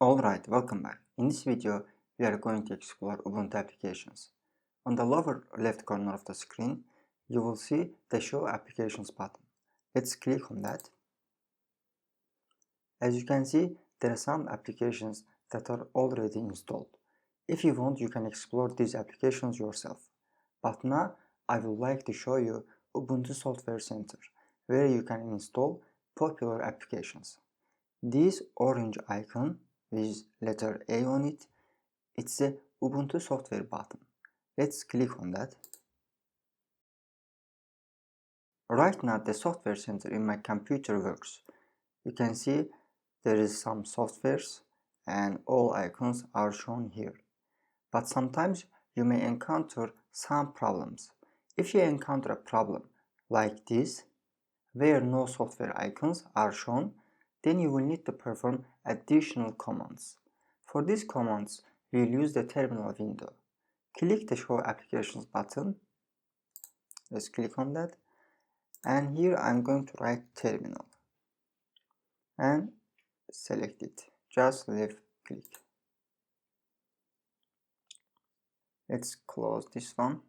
Alright, welcome back. In this video, we are going to explore Ubuntu applications. On the lower left corner of the screen, you will see the Show Applications button. Let's click on that. As you can see, there are some applications that are already installed. If you want, you can explore these applications yourself. But now, I would like to show you Ubuntu Software Center, where you can install popular applications. This orange icon with letter A on it, it's the Ubuntu Software button. Let's click on that. Right now the software center in my computer works. You can see there is some softwares and all icons are shown here. But sometimes you may encounter some problems. If you encounter a problem like this, where no software icons are shown, then you will need to perform additional commands. For these commands, we'll use the terminal window. Click the Show Applications button. Let's click on that. And here I'm going to write terminal. And select it. Just left click. Let's close this one.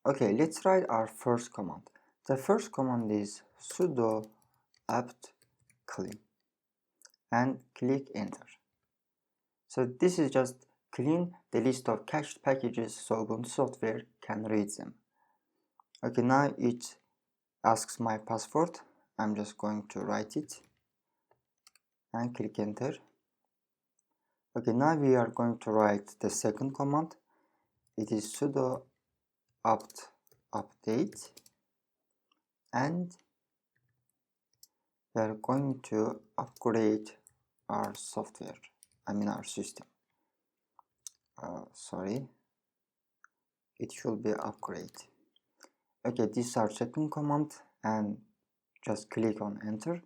Okay, let's write our first command. The first command is sudo-apt clean. And click enter. So this is just clean the list of cached packages so Ubuntu Software can read them. Okay, now it asks my password. I'm just going to write it and click enter. Okay, now we are going to write the second command. It is sudo-apt update, and we are going to upgrade our software, our system. Sorry, it should be upgrade. Okay, this is our second command, and just click on enter.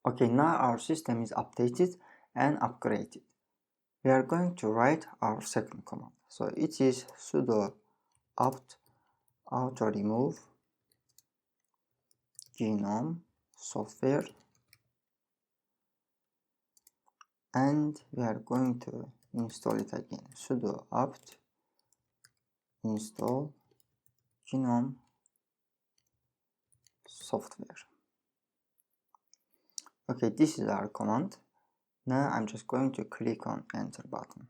Okay, now our system is updated and upgraded. We are going to write our second command. So it is sudo-apt auto remove genome software, and we are going to install it again. Sudo-apt install genome software. Okay, this is our command. Now I'm just going to click on enter button.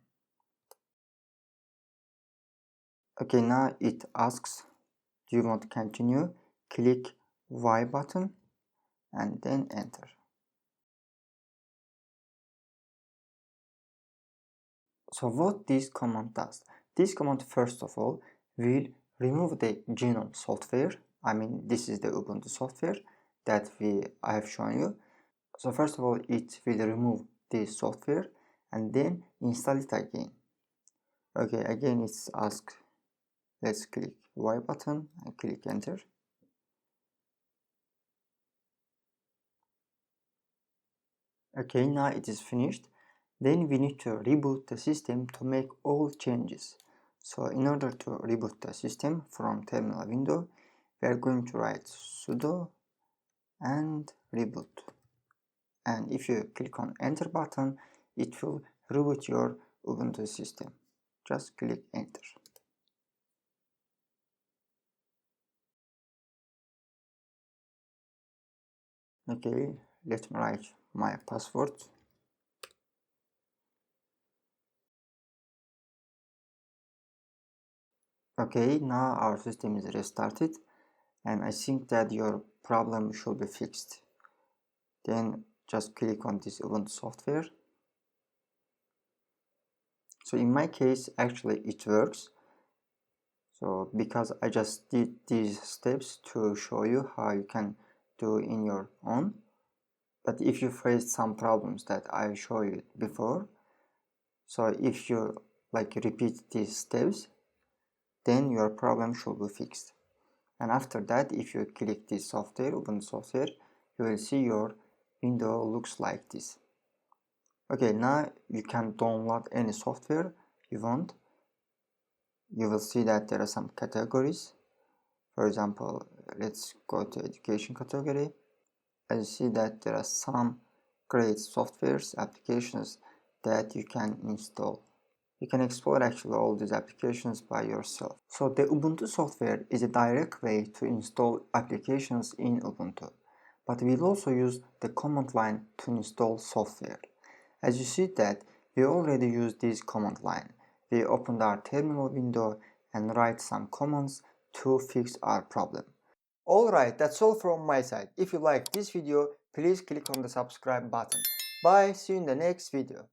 Okay, now it asks, do you want to continue? Click Y button and then enter. So what this command does? This command first of all will remove the genome software. This is the Ubuntu software that I have shown you. So first of all, it will remove this software and then install it again. Okay, again it's asked, let's click Y button and click enter. Okay, now it is finished. Then we need to reboot the system to make all changes. So in order to reboot the system from terminal window, we are going to write sudo and reboot. And if you click on enter button, it will reboot your Ubuntu system. Just click enter. Okay, let me write my password. Okay, now our system is restarted, and I think that your problem should be fixed. Then just click on this Ubuntu software. So in my case, actually it works. So because I just did these steps to show you how you can do in your own. But if you face some problems that I showed you before, so if you repeat these steps, then your problem should be fixed. And after that, if you click this software, Ubuntu software, you will see your window looks like this. Okay, now you can download any software you want. you will see that there are some categories. For example, let's go to education category. As you see that there are some great softwares, applications that you can install. You can explore actually all these applications by yourself. So the Ubuntu software is a direct way to install applications in Ubuntu. But we'll also use the command line to install software. As you see that we already used this command line. We opened our terminal window and write some commands to fix our problem. Alright, that's all from my side. If you like this video, please click on the subscribe button. Bye, see you in the next video.